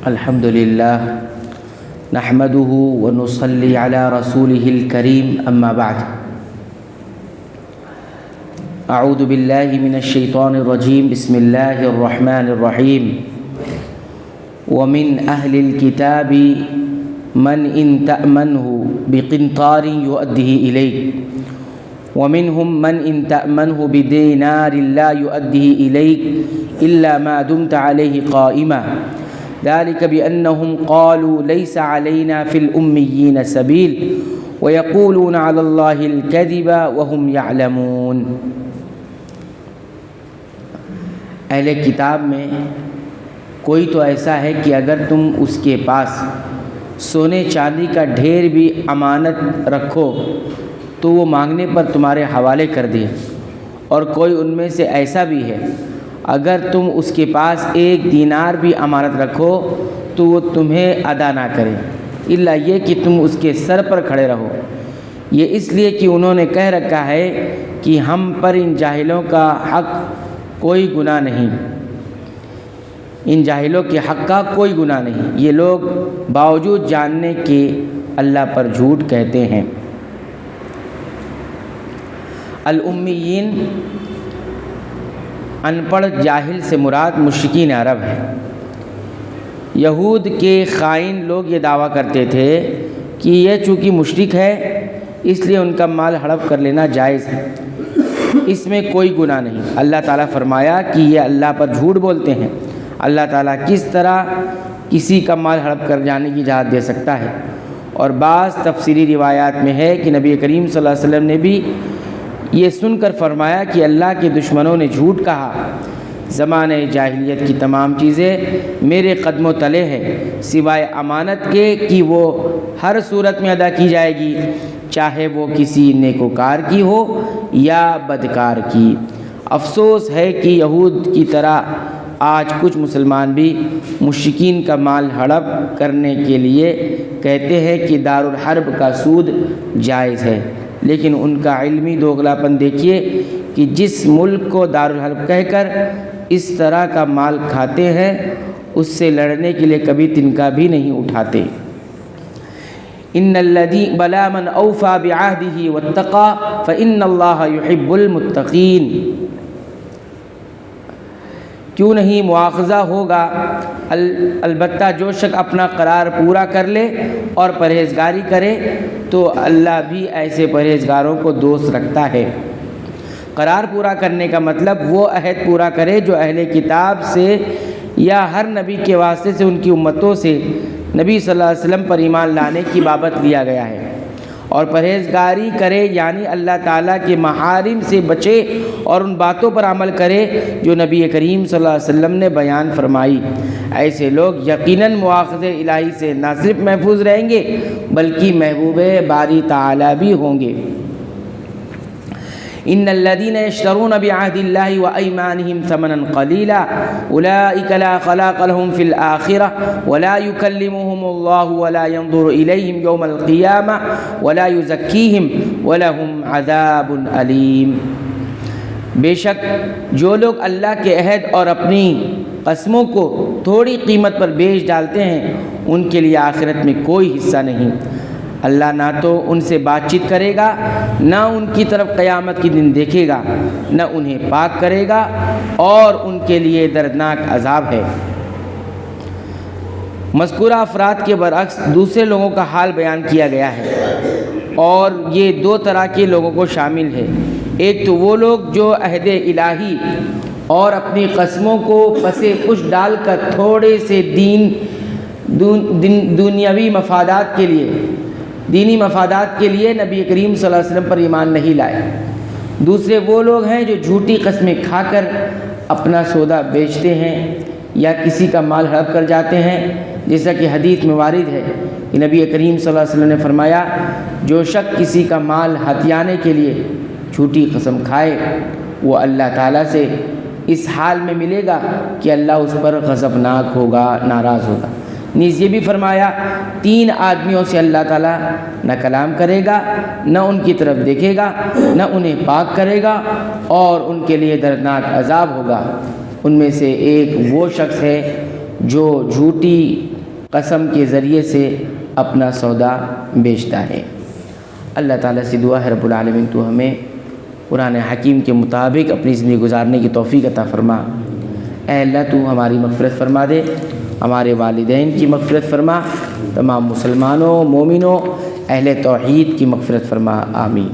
الحمد للہ نحمده ونصلي على رسوله الكريم اما بعد اعوذ باللہ من الشیطان الرجیم بسم اللہ الرحمن الرحیم ومن اہل الكتاب من ان تأمنه بقنطار يؤديه إليك ومنهم من ان تأمنه بدينار لا يؤديه إليك إلا ما دمت عليه قائما ذلك بأنهم قالوا ليس علينا في الأميين سبيل ويقولون على الله الكذب وهم يعلمون۔ اہل کتاب میں کوئی تو ایسا ہے کہ اگر تم اس کے پاس سونے چاندی کا ڈھیر بھی امانت رکھو تو وہ مانگنے پر تمہارے حوالے کر دے، اور کوئی ان میں سے ایسا بھی ہے اگر تم اس کے پاس 1 دینار بھی امانت رکھو تو وہ تمہیں ادا نہ کرے الا یہ کہ تم اس کے سر پر کھڑے رہو، یہ اس لیے کہ انہوں نے کہہ رکھا ہے کہ ہم پر ان جاہلوں کا حق کوئی گناہ نہیں، ان جاہلوں کے حق کا کوئی گناہ نہیں، یہ لوگ باوجود جاننے کے اللہ پر جھوٹ کہتے ہیں۔ الامیین ان پڑھ جاہل سے مراد مشرکین عرب ہے۔ یہود کے خائن لوگ یہ دعویٰ کرتے تھے کہ یہ چونکہ مشرک ہے اس لیے ان کا مال ہڑپ کر لینا جائز ہے، اس میں کوئی گناہ نہیں۔ اللہ تعالیٰ فرمایا کہ یہ اللہ پر جھوٹ بولتے ہیں، اللہ تعالیٰ کس طرح کسی کا مال ہڑپ کر جانے کی اجازت دے سکتا ہے؟ اور بعض تفسیری روایات میں ہے کہ نبی کریم صلی اللہ علیہ وسلم نے بھی یہ سن کر فرمایا کہ اللہ کے دشمنوں نے جھوٹ کہا، زمانہ جاہلیت کی تمام چیزیں میرے قدموں تلے ہے سوائے امانت کے کہ وہ ہر صورت میں ادا کی جائے گی، چاہے وہ کسی نیکوکار کی ہو یا بدکار کی۔ افسوس ہے کہ یہود کی طرح آج کچھ مسلمان بھی مشرکین کا مال ہڑپ کرنے کے لیے کہتے ہیں کہ دارالحرب کا سود جائز ہے، لیکن ان کا علمی دوغلاپن دیکھیے کہ جس ملک کو دارالحرب کہہ کر اس طرح کا مال کھاتے ہیں اس سے لڑنے کے لیے کبھی تنکا بھی نہیں اٹھاتے۔ ان الذی بلا من اوفى بعهده واتقى فان اللہ يحب المتقین۔ کیوں نہیں مواخذہ ہوگا، البتہ جو شخص اپنا قرار پورا کر لے اور پرہیزگاری کرے تو اللہ بھی ایسے پرہیزگاروں کو دوست رکھتا ہے۔ قرار پورا کرنے کا مطلب وہ عہد پورا کرے جو اہل کتاب سے یا ہر نبی کے واسطے سے ان کی امتوں سے نبی صلی اللہ علیہ وسلم پر ایمان لانے کی بابت لیا گیا ہے، اور پرہیزگاری کرے یعنی اللہ تعالیٰ کے محارم سے بچے اور ان باتوں پر عمل کرے جو نبی کریم صلی اللہ علیہ وسلم نے بیان فرمائی۔ ایسے لوگ یقیناً مواخذے الہی سے نہ صرف محفوظ رہیں گے بلکہ محبوب باری تعالیٰ بھی ہوں گے۔ ان الذين يشترون بعهد الله وايمانهم ثمنا قليلا اولئك لا خلاق لهم في الاخره ولا يكلمهم الله ولا ينظر اليهم يوم القيامه ولا يزكيهم ولهم عذاب اليم۔ بے شک جو لوگ اللہ کے عہد اور اپنی قسموں کو تھوڑی قیمت پر بیچ ڈالتے ہیں ان کے لیے آخرت میں کوئی حصہ نہیں۔ اللہ نہ تو ان سے بات چیت کرے گا، نہ ان کی طرف قیامت کی دن دیکھے گا، نہ انہیں پاک کرے گا، اور ان کے لیے دردناک عذاب ہے۔ مذکورہ افراد کے برعکس دوسرے لوگوں کا حال بیان کیا گیا ہے، اور یہ 2 طرح کے لوگوں کو شامل ہے۔ ایک تو وہ لوگ جو عہد الہی اور اپنی قسموں کو پسے پش ڈال کر تھوڑے سے دنیاوی مفادات کے لیے دینی مفادات کے لیے نبی کریم صلی اللہ علیہ وسلم پر ایمان نہیں لائے۔ دوسرے وہ لوگ ہیں جو جھوٹی قسمیں کھا کر اپنا سودا بیچتے ہیں یا کسی کا مال ہڑپ کر جاتے ہیں، جیسا کہ حدیث میں وارد ہے کہ نبی کریم صلی اللہ علیہ وسلم نے فرمایا جو شخص کسی کا مال ہتھیانے کے لیے جھوٹی قسم کھائے وہ اللہ تعالیٰ سے اس حال میں ملے گا کہ اللہ اس پر غضبناک ہوگا، ناراض ہوگا۔ نیز یہ بھی فرمایا 3 آدمیوں سے اللہ تعالیٰ نہ کلام کرے گا، نہ ان کی طرف دیکھے گا، نہ انہیں پاک کرے گا، اور ان کے لیے دردناک عذاب ہوگا۔ ان میں سے ایک وہ شخص ہے جو جھوٹی قسم کے ذریعے سے اپنا سودا بیچتا ہے۔ اللہ تعالیٰ سے دعا ہے رب العالمین تو ہمیں قرآن حکیم کے مطابق اپنی زندگی گزارنے کی توفیق عطا فرما۔ اے اللہ تو ہماری مغفرت فرما دے، ہمارے والدین کی مغفرت فرما، تمام مسلمانوں، مومنوں، اہل توحید کی مغفرت فرما، آمین۔